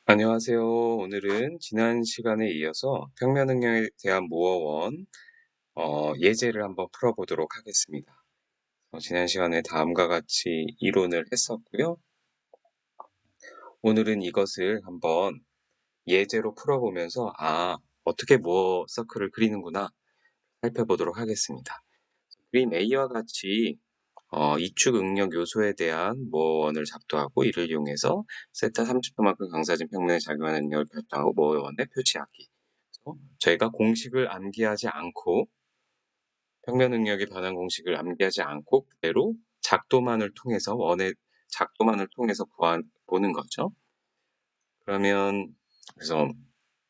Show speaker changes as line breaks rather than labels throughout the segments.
안녕하세요. 오늘은 지난 시간에 이어서 평면 능력에 대한 모어원 예제를 한번 풀어보도록 하겠습니다. 지난 시간에 다음과 같이 이론을 했었고요. 오늘은 이것을 한번 예제로 풀어보면서 어떻게 모어 서클을 그리는구나 살펴보도록 하겠습니다. 그림 A와 같이 이축 응력 요소에 대한 모어원을 작도하고 이를 이용해서 세타 30도만큼 강사진 평면에 작용하는 능력을 결정하고 모어원에 표시하기. 저희가 공식을 암기하지 않고 평면 능력의 변환 공식을 암기하지 않고 그대로 작도만을 통해서 원의 작도만을 통해서 보는 거죠. 그래서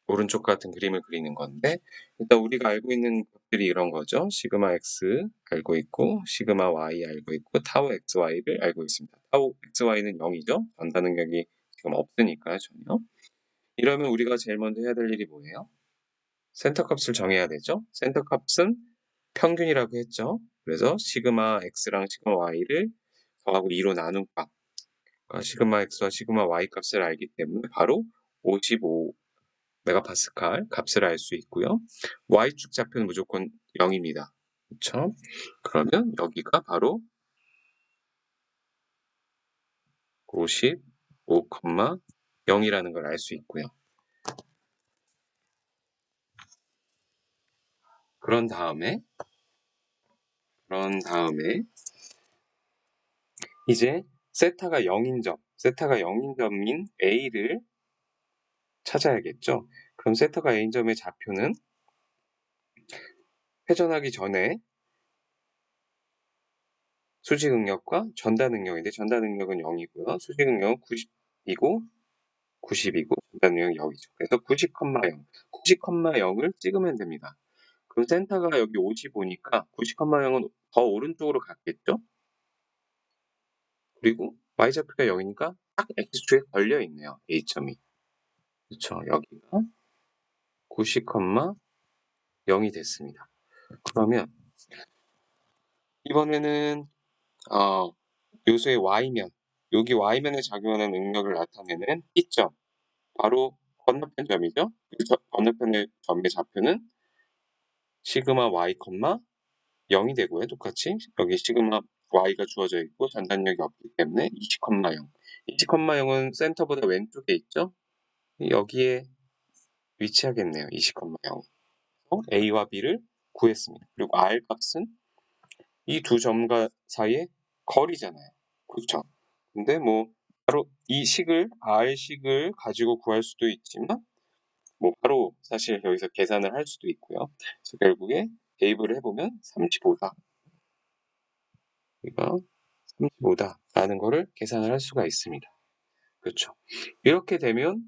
오른쪽 같은 그림을 그리는 건데 일단 우리가 알고 있는 것들이 이런 거죠. 시그마 x 알고 있고 시그마 y 알고 있고 타우 xy를 알고 있습니다. 타우 xy는 0이죠. 전달 능력이 지금 없으니까요. 전혀. 이러면 우리가 제일 먼저 해야 될 일이 뭐예요? 센터 값을 정해야 되죠. 센터 값은 평균이라고 했죠. 그래서 시그마 x랑 시그마 y를 더하고 2로 나눈 값, 그러니까 시그마 x와 시그마 y 값을 알기 때문에 바로 55 메가파스칼 값을 알 수 있고요. y축 좌표는 무조건 0입니다. 그렇죠? 그러면 여기가 바로 55,0이라는 걸 알 수 있고요. 그런 다음에 이제 세타가 0인 점인 A를 찾아야겠죠. 그럼 세타가 A인 점의 좌표는 회전하기 전에 수직 응력과 전달 능력인데 전달 능력은 0이고요. 수직 능력은 90이고 90이고 전달 능력은 0이죠. 그래서 90,0. 90,0을 찍으면 됩니다. 그럼 센터가 여기 55니까 90,0은 더 오른쪽으로 갔겠죠? 그리고 y좌표가 0이니까 딱 x축에 걸려 있네요. A점이. 그렇죠. 여기가 90,0이 됐습니다. 그러면 이번에는 요소의 y면, 여기 y면에 작용하는 능력을 나타내는 P점, 바로 건너편 점이죠. 건너편의 점의 좌표는 시그마 y, 0이 되고요. 똑같이 여기 시그마 y가 주어져 있고 전달력이 없기 때문에 20,0. 20,0은 센터보다 왼쪽에 있죠. 여기에 위치하겠네요. 20,0. A와 B를 구했습니다. 그리고 R 값은 이 두 점과 사이의 거리잖아요. 그렇죠? 근데 바로 이 R식을 가지고 구할 수도 있지만, 바로 사실 여기서 계산을 할 수도 있고요. 그래서 결국에 대입을 해보면 35다. 이거 35다라는 거를 계산을 할 수가 있습니다. 그렇죠? 이렇게 되면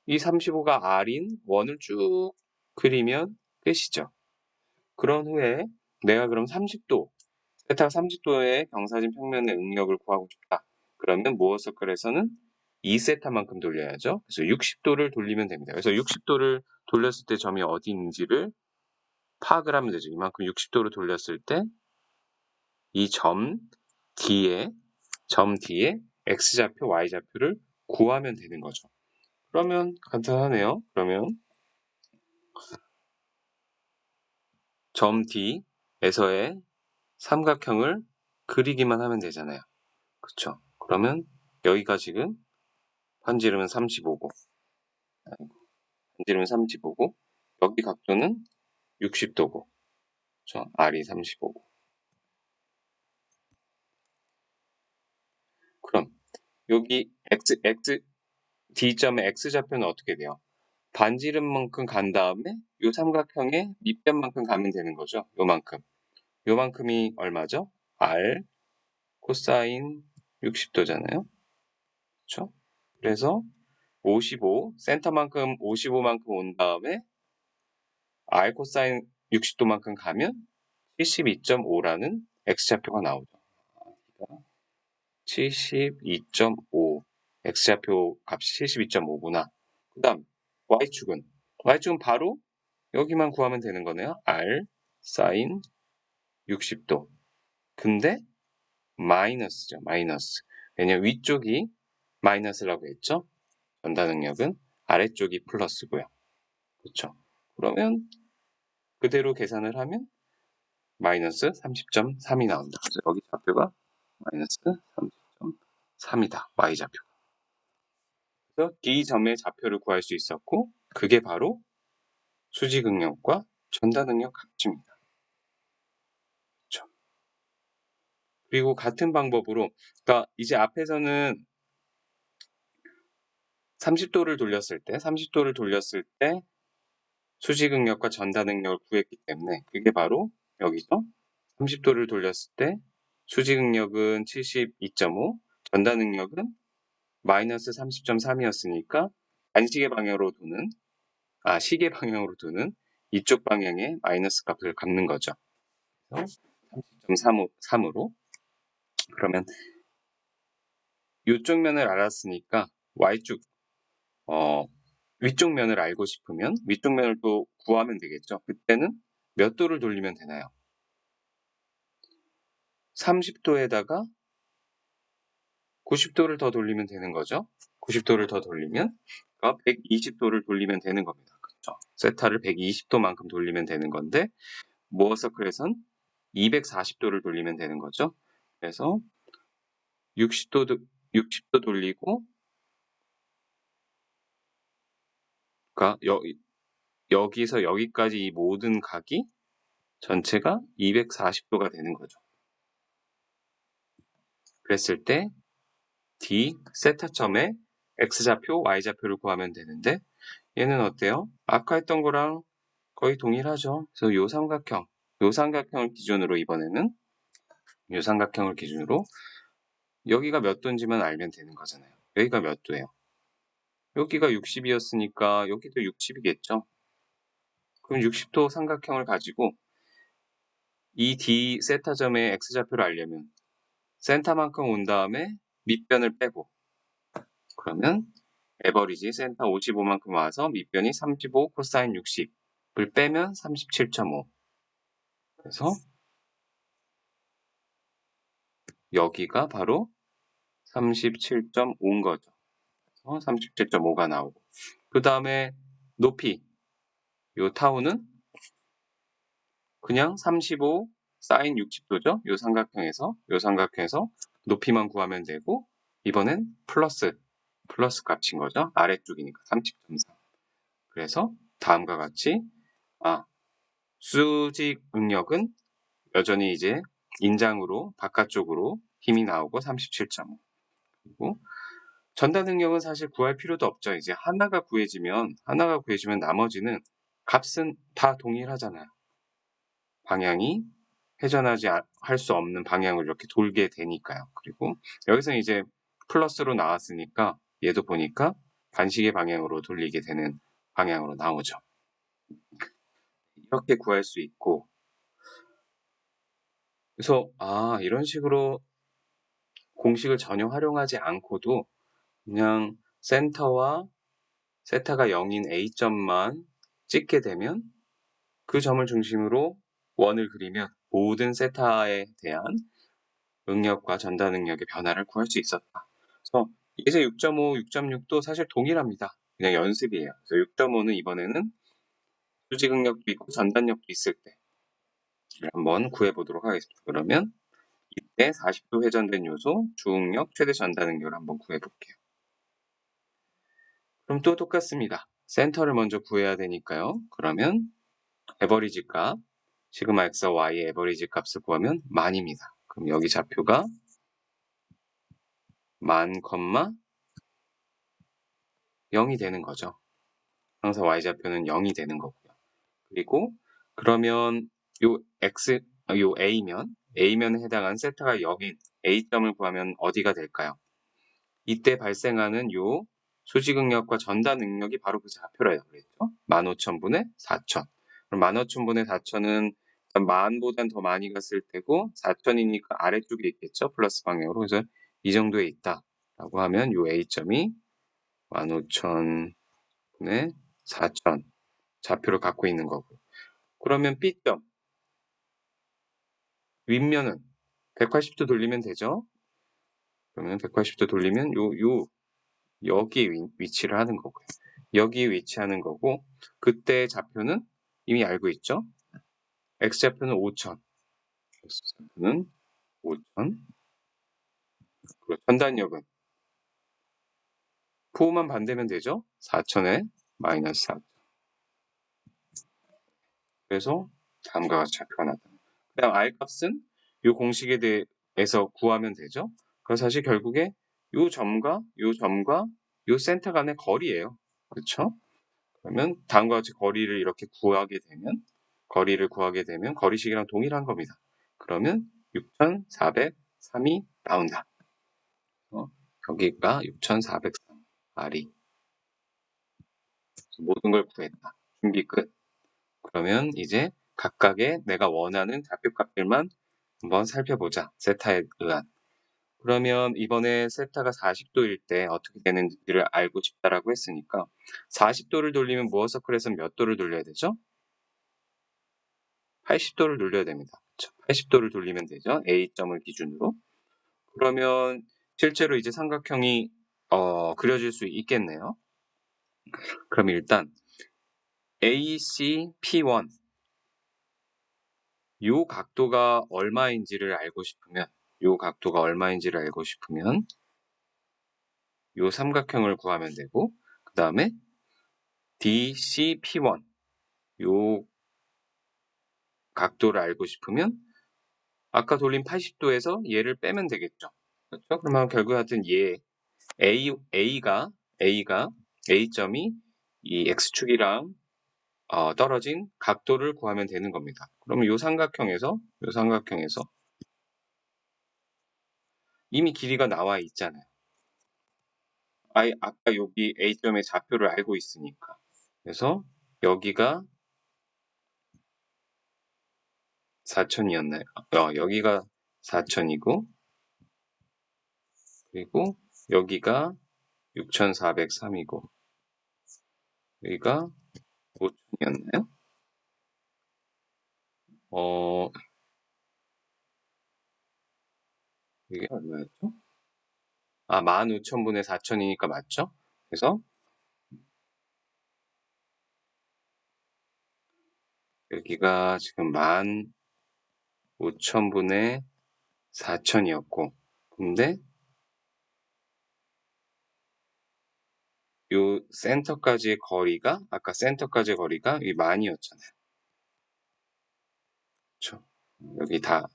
이 35가 R인 원을 쭉 그리면 끝이죠. 그런 후에 내가 그럼 30도, 세타 30도의 경사진 평면의 응력을 구하고 싶다. 그러면 모어 서클에서는 2세타만큼 돌려야죠. 그래서 60도를 돌리면 됩니다. 그래서 60도를 돌렸을 때 점이 어디 있는지를 파악을 하면 되죠. 이만큼 60도로 돌렸을 때 이 점 D에 X좌표, Y좌표를 구하면 되는 거죠. 그러면 간단하네요. 그러면 점 D에서의 삼각형을 그리기만 하면 되잖아요. 그쵸? 그러면 여기가 지금 반지름은 35고 여기 각도는 60도고 그쵸? R이 35고 그럼 여기 D점의 X좌표는 어떻게 돼요? 반지름만큼 간 다음에 이 삼각형의 밑변만큼 가면 되는 거죠. 요만큼이 얼마죠? R 코사인 60도잖아요. 그렇죠? 그래서 55 센터만큼 55만큼 온 다음에 R 코사인 60도만큼 가면 72.5라는 X좌표가 나오죠. 72.5 X좌표 값이 72.5구나. 그 다음 Y축은 바로 여기만 구하면 되는 거네요. R 사인 60도. 근데 마이너스죠. 마이너스. 왜냐면 위쪽이 마이너스라고 했죠. 전달 능력은. 아래쪽이 플러스고요. 그렇죠? 그러면 그대로 계산을 하면 마이너스 30.3이 나온다. 그래서 여기 좌표가 마이너스 30.3이다. y좌표. 그래서 D점의 좌표를 구할 수 있었고 그게 바로 수직응력과 전단응력 합치입니다. 그렇죠? 그리고 같은 방법으로 그러니까 이제 앞에서는 30도를 돌렸을 때 수직응력과 전단응력을 구했기 때문에 그게 바로 여기죠. 30도를 돌렸을 때 수직응력은 72.5, 전단응력은 마이너스 30.3이었으니까 반시계 방향으로 도는 시계 방향으로 도는 이쪽 방향의 마이너스 값을 갚는 거죠. 그래서 30.3으로 그러면 이쪽 면을 알았으니까 y축 위쪽 면을 알고 싶으면 위쪽 면을 또 구하면 되겠죠. 그때는 몇 도를 돌리면 되나요? 30도에다가 90도를 더 돌리면 되는 거죠. 90도를 더 돌리면 120도를 돌리면 되는 겁니다. 그렇죠? 세타를 120도만큼 돌리면 되는 건데 모어 서클에선 240도를 돌리면 되는 거죠. 그래서 60도 돌리고 그러니까 여기서 여기까지 이 모든 각이 전체가 240도가 되는 거죠. 그랬을 때 D 세타점의 X좌표, Y좌표를 구하면 되는데 얘는 어때요? 아까 했던 거랑 거의 동일하죠. 그래서 요 삼각형을 기준으로 이번에는 요 삼각형을 기준으로 여기가 몇 도인지만 알면 되는 거잖아요. 여기가 몇 도예요? 여기가 60이었으니까 여기도 60이겠죠. 그럼 60도 삼각형을 가지고 이 D 세타점의 X좌표를 알려면 센터만큼 온 다음에 밑변을 빼고 그러면 에버리지 센터 55만큼 와서 밑변이 35 코사인 60을 빼면 37.5 그래서 여기가 바로 37.5인 거죠. 37.5가 나오고 그 다음에 높이 요 타우는 그냥 35 사인 60도죠. 요 삼각형에서 높이만 구하면 되고 이번엔 플러스 값인 거죠. 아래쪽이니까 30.3 그래서 다음과 같이 수직 응력은 여전히 이제 인장으로 바깥쪽으로 힘이 나오고 37.5 그리고 전단 능력은 사실 구할 필요도 없죠. 이제 하나가 구해지면 나머지는 값은 다 동일하잖아요. 방향이 회전하지 할 수 없는 방향으로 이렇게 돌게 되니까요. 그리고 여기서 이제 플러스로 나왔으니까 얘도 보니까 반시계 방향으로 돌리게 되는 방향으로 나오죠. 이렇게 구할 수 있고 그래서 이런 식으로 공식을 전혀 활용하지 않고도 그냥 센터와 세타가 0인 A점만 찍게 되면 그 점을 중심으로 원을 그리면 모든 세타에 대한 응력과 전단 응력의 변화를 구할 수 있었다. 그래서 예제 6.5, 6.6도 사실 동일합니다. 그냥 연습이에요. 그래서 6.5는 이번에는 수직 응력도 있고 전단력도 있을 때 한번 구해보도록 하겠습니다. 그러면 이때 40도 회전된 요소, 주응력, 최대 전단 응력을 한번 구해볼게요. 그럼 또 똑같습니다. 센터를 먼저 구해야 되니까요. 그러면 에버리지 값, 시그마 X와 Y의 에버리지 값을 구하면 만입니다. 그럼 여기 좌표가 만, 0이 되는 거죠. 항상 Y좌표는 0이 되는 거고요. 그리고 그러면 요 A면에 해당하는 세타가 0인 A점을 구하면 어디가 될까요? 이때 발생하는 요 수직응력과 전단응력이 바로 그 좌표라고 그랬죠. 15,000분의 4,000. 그럼 15,000분의 4,000은 만보단 더 많이 갔을 테고 4,000이니까 아래쪽에 있겠죠. 플러스 방향으로. 그래서 이 정도에 있다라고 하면 요 A점이 15,000분의 4,000 좌표를 갖고 있는 거고. 그러면 B점 윗면은 180도 돌리면 되죠. 그러면 180도 돌리면 여기 위치를 하는 거고요. 여기 위치하는 거고, 그때 좌표는 이미 알고 있죠? X좌표는 5000, X좌표는 5000, 그리고 전단력은 부호만 반대면 되죠? 4000에 마이너스 4. 그래서 다음과 같이 좌표가 나타납니다. 그 다음 R 값은 이 공식에 대해서 구하면 되죠? 그래서 사실 결국에 이 점과 이 센터 간의 거리예요. 그렇죠? 그러면 다음과 같이 거리를 구하게 되면 거리식이랑 동일한 겁니다. 그러면 6403이 나온다. 여기가 6403 R이 모든 걸 구했다. 준비 끝. 그러면 이제 각각의 내가 원하는 좌표값들만 한번 살펴보자. 세타에 의한. 그러면 이번에 세타가 40도일 때 어떻게 되는지를 알고 싶다라고 했으니까 40도를 돌리면 무어 서클에서는 몇 도를 돌려야 되죠? 80도를 돌려야 됩니다. 그렇죠? 80도를 돌리면 되죠. A점을 기준으로. 그러면 실제로 이제 삼각형이 그려질 수 있겠네요. 그럼 일단 AC P1 요 각도가 얼마인지를 알고 싶으면 요 삼각형을 구하면 되고, 그 다음에 DCP1 요 각도를 알고 싶으면 아까 돌린 80도에서 얘를 빼면 되겠죠. 그렇죠? 그러면 결국 하여튼 A가 A점이 이 X축이랑 떨어진 각도를 구하면 되는 겁니다. 그러면 요 삼각형에서 이미 길이가 나와 있잖아요. 아까 여기 A점의 좌표를 알고 있으니까. 그래서 여기가 4000이었나요? 여기가 4000이고, 그리고 여기가 6403이고, 여기가 5000이었나요? 이게 얼마였죠? 15,000분의 4000이니까 맞죠? 그래서 여기가 지금 15,000분의 4000이었고, 근데 요 센터까지의 거리가, 아까 센터까지의 거리가 이 만이었잖아요. 그렇죠? 여기 다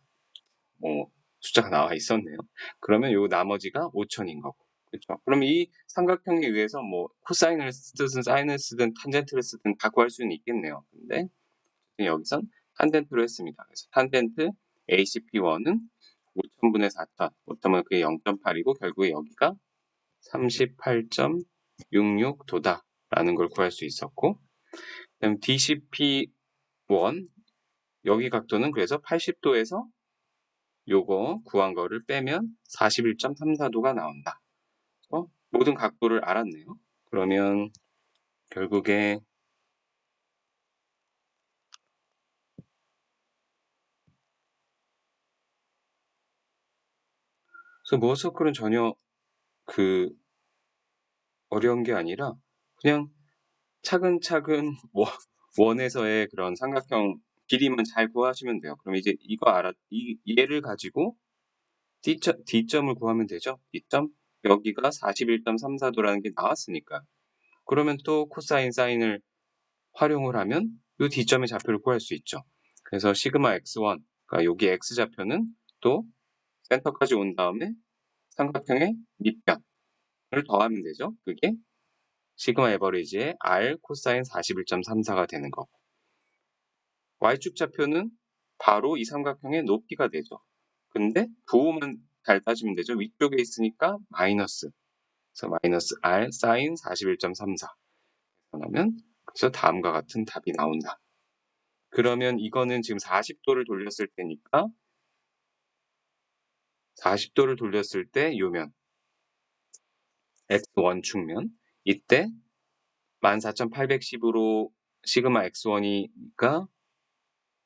숫자가 나와 있었네요. 그러면 요 나머지가 5000인 거고. 그렇죠? 그럼 이 삼각형에 의해서 코사인을 쓰든 사인을 쓰든 탄젠트를 쓰든 다 구할 수는 있겠네요. 근데 여기선 탄젠트로 했습니다. 그래서 탄젠트 ACP1은 5000분의 4000, 5000은 그게 0.8이고 결국에 여기가 38.66도다 라는 걸 구할 수 있었고, 그다음 DCP1 여기 각도는 그래서 80도에서 요거 구한 거를 빼면 41.34도가 나온다. 모든 각도를 알았네요. 그러면 결국에 무어 서클은 전혀 어려운 게 아니라 그냥 차근차근 원에서의 그런 삼각형 길이만 잘 구하시면 돼요. 그럼 이제 얘를 가지고 D점을 구하면 되죠. D점 여기가 41.34도라는 게 나왔으니까. 그러면 또 코사인 사인을 활용을 하면 이 D점의 좌표를 구할 수 있죠. 그래서 시그마 x1, 그러니까 여기 x좌표는 또 센터까지 온 다음에 삼각형의 밑변을 더하면 되죠. 그게 시그마 에버리지의 r 코사인 41.34가 되는 거고, y축 좌표는 바로 이 삼각형의 높이가 되죠. 근데 부호만 잘 따지면 되죠. 위쪽에 있으니까 마이너스, 그래서 마이너스 r 사인 41.34 하면 그래서 다음과 같은 답이 나온다. 그러면 이거는 지금 40도를 돌렸을 때니까 40도를 돌렸을 때 요면 x1 축면 이때 14,810으로 시그마 x1이니까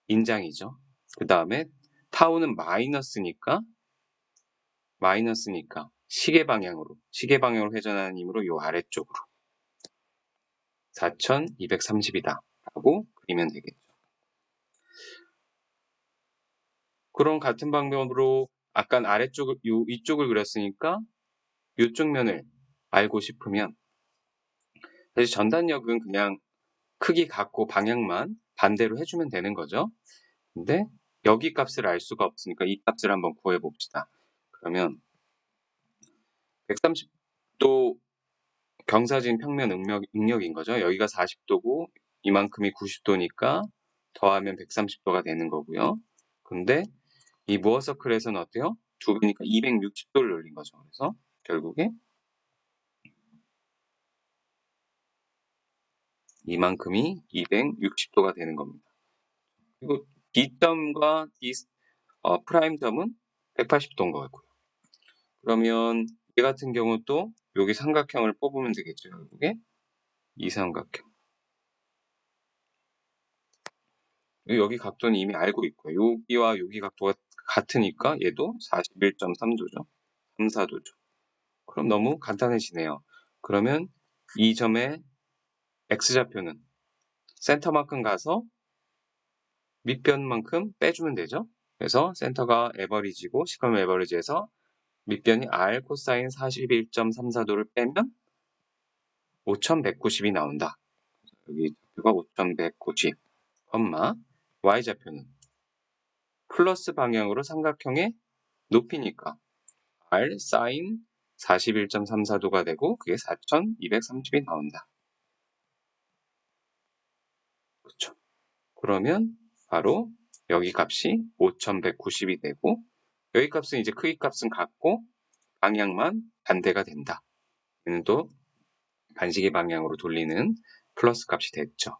인장이죠. 그 다음에 타우는 마이너스니까 시계 방향으로 회전하는 힘으로 요 아래쪽으로 4230이다 라고 그리면 되겠죠. 그럼 같은 방법으로 아까 아래쪽을 이쪽을 그렸으니까 이쪽 면을 알고 싶으면 사실 전단력은 그냥 크기 같고 방향만 반대로 해주면 되는 거죠. 근데 여기 값을 알 수가 없으니까 이 값을 한번 구해 봅시다. 그러면 130도 경사진 평면 응력인 거죠. 여기가 40도고 이만큼이 90도니까 더하면 130도가 되는 거고요. 근데 이 무어 서클에서는 어때요? 두 배니까 260도를 올린 거죠. 그래서 결국에 이만큼이 260도가 되는 겁니다. 그리고 D점과 프라임 점은 180도인 거고요. 그러면 얘 같은 경우 또 여기 삼각형을 뽑으면 되겠죠. 결국에 이 삼각형. 여기 각도는 이미 알고 있고요. 여기와 여기 각도가 같으니까 얘도 41.3도죠. 3, 4도죠. 그럼 너무 간단해지네요. 그러면 이 점의 x좌표는 센터만큼 가서 밑변만큼 빼주면 되죠. 그래서 센터가 에버리지고 시커먼 에버리지에서 밑변이 r 코사인 41.34도를 빼면 5190이 나온다. 여기 좌표가 5190, y좌표는 플러스 방향으로 삼각형의 높이니까 r 사인 41.34도가 되고 그게 4230이 나온다. 그렇죠. 그러면 바로 여기 값이 5190이 되고 여기 값은 이제 크기 값은 같고 방향만 반대가 된다. 얘는 또 반시계 방향으로 돌리는 플러스 값이 됐죠.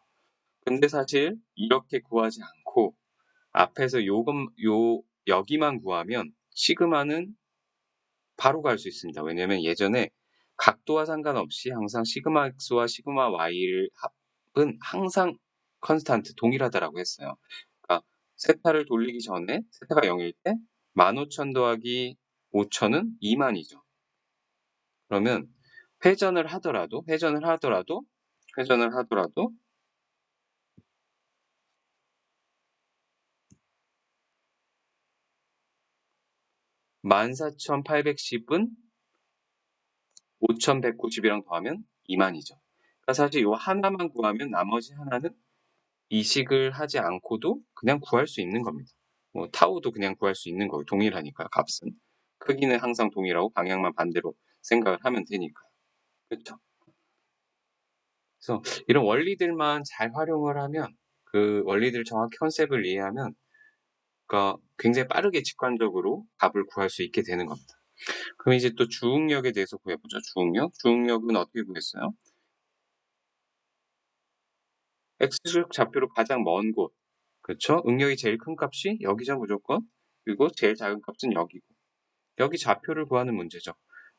근데 사실 이렇게 구하지 않고 앞에서 여기만 구하면 시그마는 바로 갈 수 있습니다. 왜냐면 예전에 각도와 상관없이 항상 시그마 x와 시그마 y의 합은 항상 컨스탄트 동일하다라고 했어요. 그러니까 세타를 돌리기 전에 세타가 0일 때 15,000 더하기 5,000은 2만이죠. 그러면 회전을 하더라도 14,810은 5,190이랑 더하면 2만이죠. 그러니까 사실 이 하나만 구하면 나머지 하나는 이식을 하지 않고도 그냥 구할 수 있는 겁니다. 뭐 타우도 그냥 구할 수 있는 거예요. 동일하니까 값은. 크기는 항상 동일하고 방향만 반대로 생각을 하면 되니까요. 그렇죠? 그래서 이런 원리들만 잘 활용을 하면 그 원리들 정확히 컨셉을 이해하면 그러니까 굉장히 빠르게 직관적으로 값을 구할 수 있게 되는 겁니다. 그럼 이제 또 주응력에 대해서 구해보죠. 주응력은 어떻게 구했어요? x축 좌표로 가장 먼 곳, 그렇죠? 응력이 제일 큰 값이 여기죠, 무조건. 그리고 제일 작은 값은 여기고. 여기 좌표를 구하는 문제죠.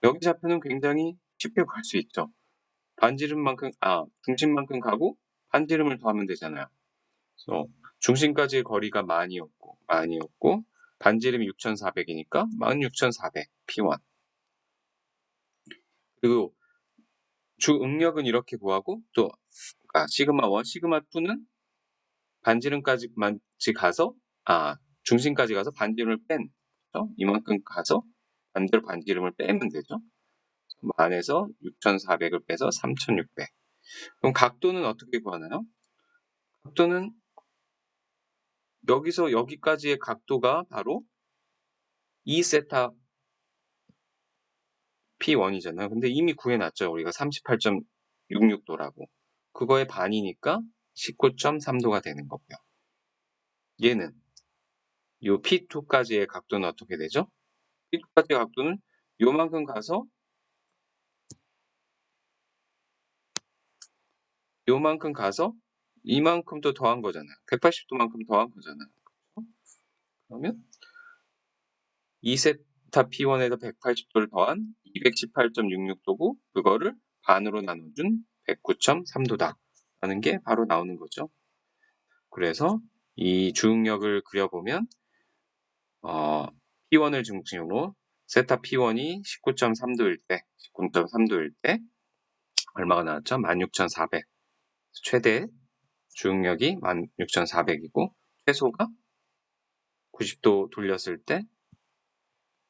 여기 좌표는 굉장히 쉽게 구할 수 있죠. 중심만큼 가고 반지름을 더하면 되잖아요. 그래서 중심까지의 거리가 만이었고 반지름이 6,400이니까 16,400 P1. 그리고 주응력은 이렇게 구하고 또 시그마 1, 시그마 2는 반지름까지 가서 중심까지 가서 반지름을 뺀 그렇죠? 이만큼 가서 반대로 반지름을 빼면 되죠. 만에서 6,400을 빼서 3,600. 그럼 각도는 어떻게 구하나요? 각도는 여기서 여기까지의 각도가 바로 2세타 P1이잖아요. 근데 이미 구해놨죠. 우리가 38.66도라고. 그거의 반이니까 19.3도가 되는 거고요. 얘는 이 P2까지의 각도는 어떻게 되죠? P2까지의 각도는 요만큼 가서 이만큼 또 더한 거잖아요. 180도만큼 더한 거잖아요. 그러면 2세타 P1에다 180도를 더한 218.66도고 그거를 반으로 나눠준 109.3도다 라는 게 바로 나오는 거죠. 그래서 이 주응력을 그려보면 P1을 중심으로 세타 P1이 19.3도일 때 얼마가 나왔죠? 16,400. 최대 주응력이 16,400이고 최소가 90도 돌렸을 때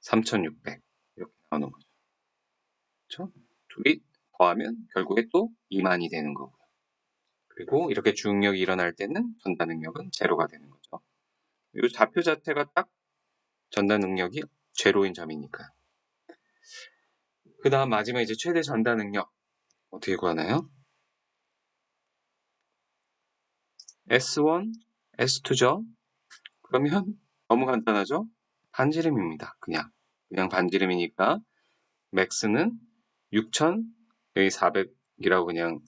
3,600 이렇게 나오는 거죠. 그렇죠? 둘이 더하면 결국에 또 2만이 되는 거고요. 그리고 이렇게 주응력이 일어날 때는 전달 능력은 제로가 되는 거죠. 이 좌표 자체가 딱 전달 능력이 제로인 점이니까. 그 다음 마지막 이제 최대 전달 능력 어떻게 구하나요? S1, S2죠. 그러면 너무 간단하죠? 반지름입니다. 그냥 반지름이니까 맥스는 6,000 여기 400이라고 그냥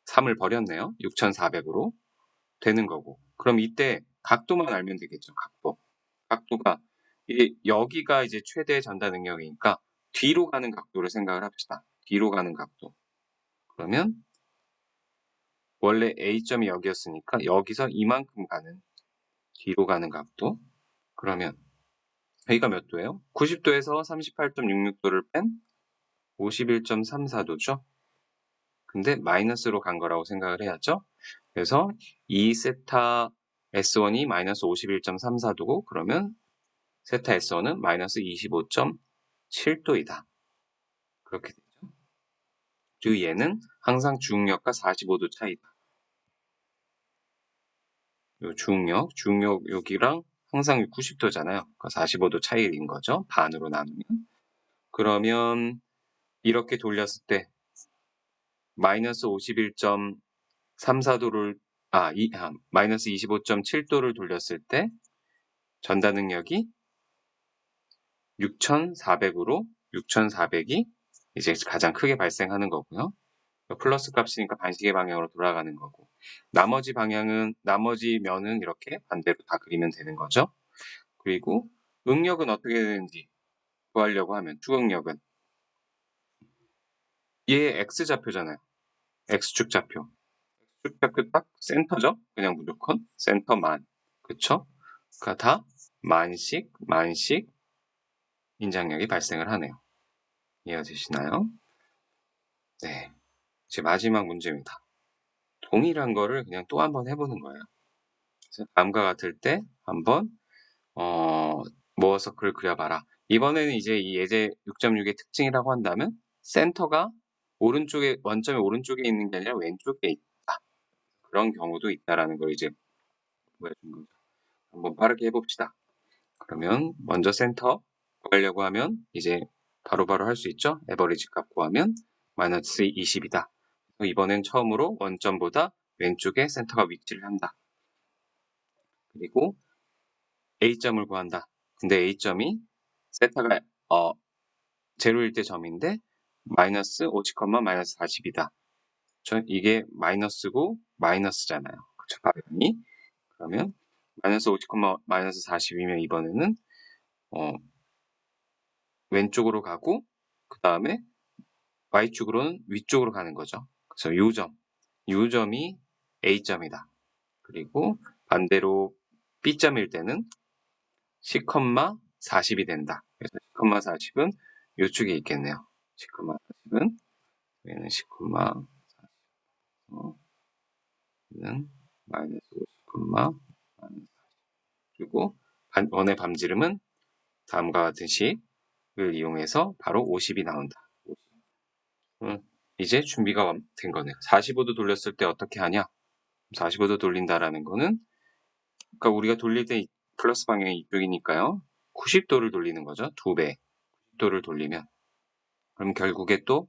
3을 버렸네요. 6,400으로 되는 거고. 그럼 이때 각도만 알면 되겠죠. 각도가 여기가 이제 최대 전달 능력이니까 뒤로 가는 각도를 생각을 합시다. 뒤로 가는 각도. 그러면 원래 A점이 여기였으니까 여기서 이만큼 가는 뒤로 가는 각도. 그러면 여기가 몇 도예요? 90도에서 38.66도를 뺀 51.34도죠. 근데 마이너스로 간 거라고 생각을 해야죠. 그래서 2세타 S1이 마이너스 51.34도고 그러면 세타 S1은 마이너스 25.7도이다. 그렇게 되죠. 그리고 얘는 항상 주응력과 45도 차이다. 요 주응력 여기랑 항상 90도잖아요. 그러니까 45도 차이인 거죠. 반으로 나누면. 그러면 이렇게 돌렸을 때 마이너스 51.34도를 마이너스 25.7도를 돌렸을 때 전달 능력이 6,400으로 6,400이 이제 가장 크게 발생하는 거고요. 플러스 값이니까 반시계 방향으로 돌아가는 거고 나머지 면은 이렇게 반대로 다 그리면 되는 거죠. 그리고 응력은 어떻게 되는지 구하려고 하면 투응력은 얘 X좌표잖아요. X축 좌표. X축 좌표 딱 센터죠. 그냥 무조건 센터만. 그쵸? 그러니까 다 만씩 인장력이 발생을 하네요. 이해되시나요? 네. 이제 마지막 문제입니다. 동일한 거를 그냥 또 한번 해보는 거예요. 그래서 다음과 같을 때 한번 모어서 글을 그려봐라. 이번에는 이제 이 예제 6.6의 특징이라고 한다면 센터가 원점의 오른쪽에 있는 게 아니라 왼쪽에 있다. 그런 경우도 있다라는 걸 이제 보여준 거죠. 한번 빠르게 해봅시다. 그러면 먼저 센터 구하려고 하면 이제 바로바로 할 수 있죠. 에버리지 값 구하면 마이너스 20이다. 이번엔 처음으로 원점보다 왼쪽에 센터가 위치를 한다. 그리고 A점을 구한다. 근데 A점이 세타가 제로일 때 점인데 마이너스 50, 마이너스 40이다. 이게 마이너스고 마이너스잖아요. 그쵸? 가변이. 그러면 마이너스 50, 마이너스 40이면 이번에는 왼쪽으로 가고 그 다음에 Y축으로는 위쪽으로 가는 거죠. 그래서 요점이 A점이다. 그리고 반대로 B점일 때는 10, 40이 된다. 그래서 10, 40은 요쪽에 있겠네요. 10, 40은 여기는 10, 40, 는 마이너스 50, 마이너스 40. 그리고 원의 밤지름은 다음과 같은 식을 이용해서 바로 50이 나온다. 이제 준비가 된 거네요. 45도 돌렸을 때 어떻게 하냐? 45도 돌린다라는 거는 그러니까 우리가 돌릴 때 플러스 방향이 이쪽이니까요. 90도를 돌리는 거죠. 2배. 90도를 돌리면 그럼 결국에 또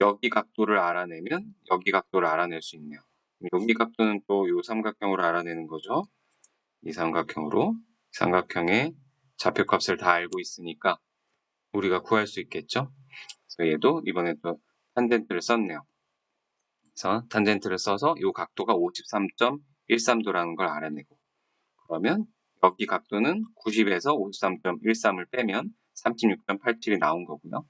여기 각도를 알아내면 여기 각도를 알아낼 수 있네요. 여기 각도는 또 이 삼각형으로 알아내는 거죠. 이 삼각형의 좌표값을 다 알고 있으니까 우리가 구할 수 있겠죠. 그래서 얘도 이번에 또 탄젠트를 썼네요. 그래서 탄젠트를 써서 이 각도가 53.13도라는 걸 알아내고 그러면 여기 각도는 90에서 53.13을 빼면 36.87이 나온 거고요.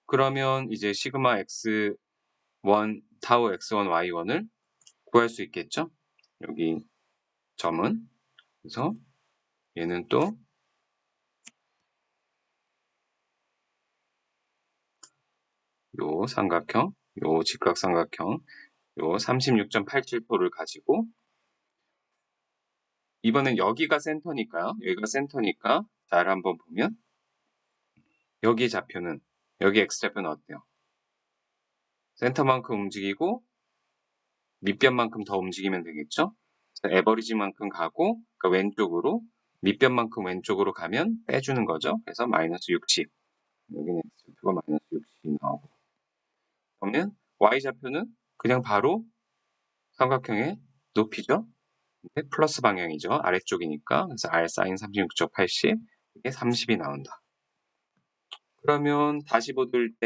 그러면 이제 시그마 x1, 타우 x1, y1을 구할 수 있겠죠? 여기 점은. 그래서 얘는 또 요 직각삼각형 요 36.87%를 가지고 이번엔 여기가 센터니까요. 여기가 센터니까 잘 한번 보면 여기 좌표는 여기 X좌표는 어때요? 센터만큼 움직이고 밑변만큼 더 움직이면 되겠죠? 에버리지만큼 가고 그러니까 왼쪽으로 밑변만큼 왼쪽으로 가면 빼주는 거죠. 그래서 마이너스 60. 여기는 X좌표가 마이너스 60이 나오고 그러면 Y좌표는 그냥 바로 삼각형의 높이죠. 근데 플러스 방향이죠. 아래쪽이니까. 그래서 R 사인 36.80 이게 30이 나온다. 그러면 45도일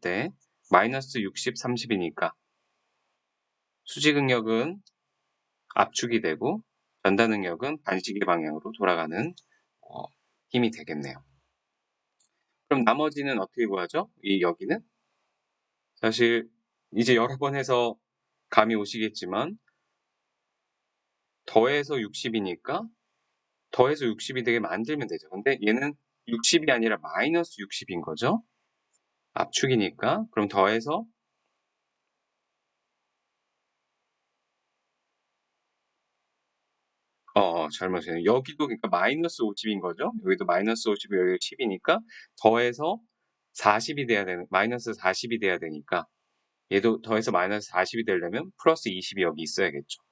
때 마이너스 60, 30이니까 수직응력은 압축이 되고 전단응력은 반시계 방향으로 돌아가는 힘이 되겠네요. 그럼 나머지는 어떻게 구하죠? 이 여기는 사실 이제 여러 번 해서 감이 오시겠지만 더해서 60이니까 더해서 60이 되게 만들면 되죠. 근데 얘는 60이 아니라 마이너스 60인 거죠. 압축이니까. 그럼 더해서 잘못이네요. 여기도 그러니까 마이너스 50인 거죠. 여기도 마이너스 50이 여기 10이니까 더해서 40이 돼야 되는 마이너스 40이 돼야 되니까 얘도 더해서 마이너스 40이 되려면 플러스 20이 여기 있어야겠죠.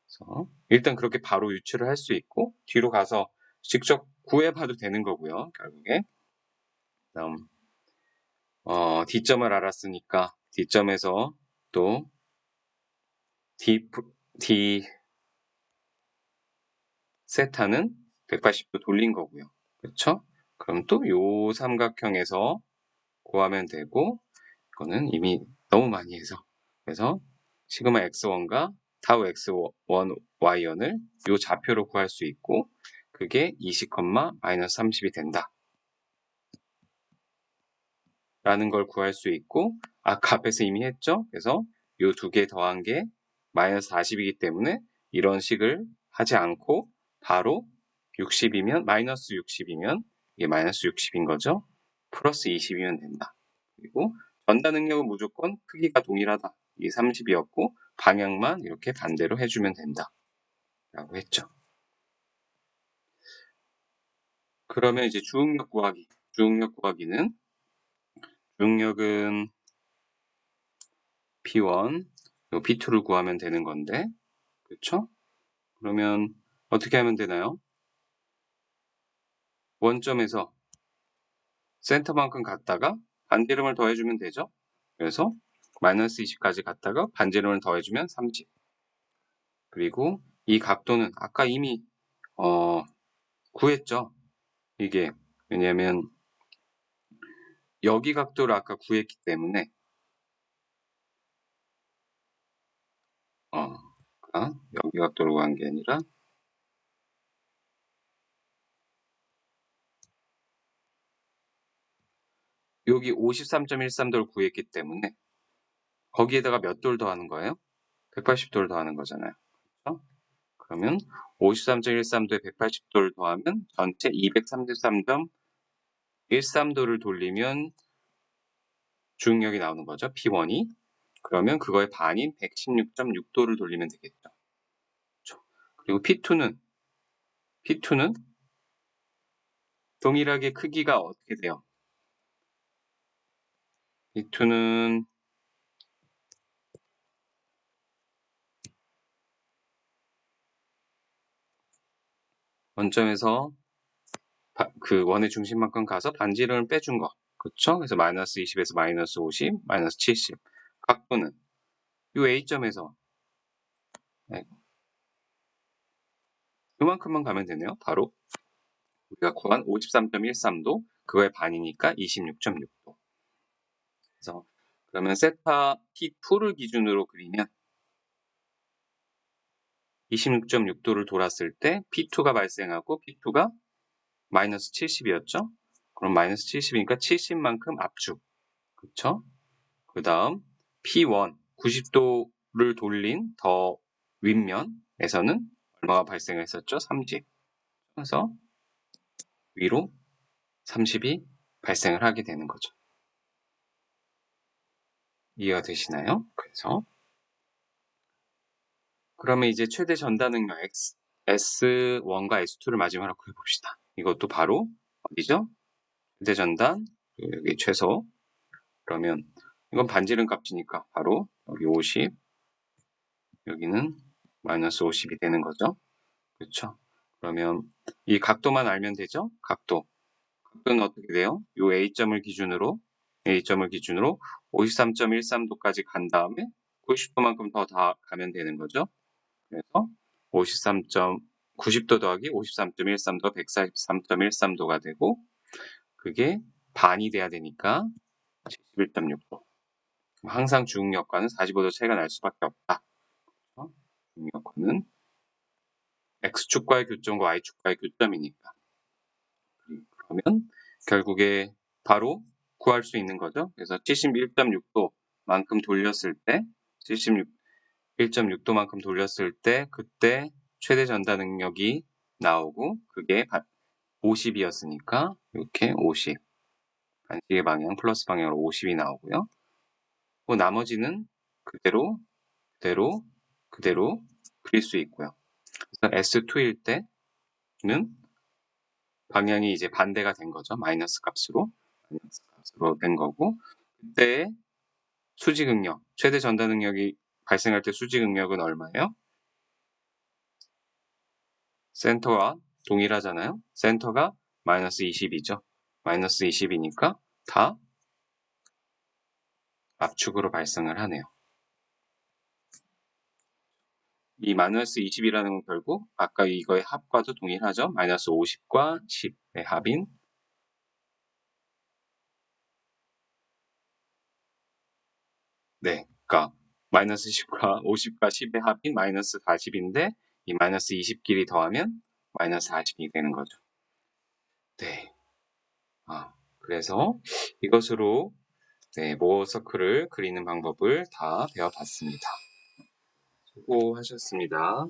그래서 일단 그렇게 바로 유추를 할 수 있고 뒤로 가서 직접 구해봐도 되는 거고요. 결국에 다음 D점을 알았으니까 D점에서 또 D 세타는 180도 돌린 거고요. 그렇죠? 그럼 또 요 삼각형에서 구하면 되고 이거는 이미 너무 많이 해서 그래서 시그마 x1과 타우 x1 y1을 요 좌표로 구할 수 있고 그게 20, 마이너스 30이 된다. 라는 걸 구할 수 있고 아까 앞에서 이미 했죠? 그래서 요 두 개 더한 게 마이너스 40이기 때문에 이런 식을 하지 않고 바로 60이면 마이너스 60이면 이게 마이너스 60인 거죠? 플러스 20이면 된다. 그리고 전단 능력은 무조건 크기가 동일하다. 이게 30이었고 방향만 이렇게 반대로 해주면 된다. 라고 했죠. 그러면 이제 주응력 구하기. 주응력 구하기는 주응력은 P1, P2를 구하면 되는 건데 그렇죠? 그러면 어떻게 하면 되나요? 원점에서 센터만큼 갔다가 반지름을 더해주면 되죠? 그래서 마이너스 20까지 갔다가 반지름을 더해주면 30. 그리고 이 각도는 아까 이미 구했죠? 이게 왜냐면 여기 각도를 아까 구했기 때문에 여기 각도로 구한 게 아니라 여기 53.13도를 구했기 때문에 거기에다가 몇 도를 더하는 거예요? 180도를 더하는 거잖아요. 그렇죠? 그러면 53.13도에 180도를 더하면 전체 233.13도를 돌리면 주응력이 나오는 거죠. P1이. 그러면 그거의 반인 116.6도를 돌리면 되겠죠. 그렇죠? 그리고 P2는 동일하게 크기가 어떻게 돼요? P2는 원점에서 그 원의 중심만큼 가서 반지름을 빼준 거. 그렇죠? 그래서 마이너스 20에서 마이너스 50, 마이너스 70. 각도는 이 A점에서 이만큼만 가면 되네요. 바로 우리가 구한 53.13도 그거의 반이니까 26.6도. 그래서 그러면 세타 T2를 기준으로 그리면 26.6도를 돌았을 때 P2가 발생하고 P2가 마이너스 70이었죠? 그럼 마이너스 70이니까 70만큼 압축. 그쵸? 그 다음 P1 90도를 돌린 더 윗면에서는 얼마가 발생했었죠? 30. 그래서 위로 30이 발생을 하게 되는 거죠. 이해가 되시나요? 그래서 그러면 이제 최대 전달 능력 S1과 S2를 마지막으로 구해봅시다. 이것도 바로 어디죠? 최대 전단, 여기 최소. 그러면 이건 반지름 값이니까 바로 여기 50, 여기는 마이너스 50이 되는 거죠. 그렇죠? 그러면 이 각도만 알면 되죠? 각도는 어떻게 돼요? 요 A점을 기준으로 53.13도까지 간 다음에 90도만큼 더 가면 되는 거죠. 그래서 90도 더하기 53.13도가 143.13도가 되고 그게 반이 돼야 되니까 71.6도. 항상 중력과는 45도 차이가 날 수밖에 없다. 중력과는 X축과의 교점과 Y축과의 교점이니까. 그러면 결국에 바로 구할 수 있는 거죠. 그래서 71.6도만큼 돌렸을 때 71.6도만큼 돌렸을 때 그때 최대 전달 능력이 나오고 그게 50이었으니까 이렇게 50 반시계 방향 플러스 방향으로 50이 나오고요. 그 나머지는 그대로 그릴 수 있고요. 그래서 S2일 때는 방향이 이제 반대가 된 거죠. 마이너스 값으로 된 거고 그때의 수지 능력, 최대 전달 능력이 발생할 때 수지 능력은 얼마예요? 센터와 동일하잖아요. 센터가 마이너스 20이죠. 마이너스 20이니까 다 압축으로 발생을 하네요. 이 마이너스 20이라는 건 결국 아까 이거의 합과도 동일하죠. 마이너스 50과 10의 합인 네, 그러니까 마이너스 10과 50과 10의 합인 마이너스 40인데 이 마이너스 20끼리 더하면 마이너스 40이 되는 거죠. 네. 그래서 이것으로 네, 모어 서클을 그리는 방법을 다 배워봤습니다. 수고하셨습니다.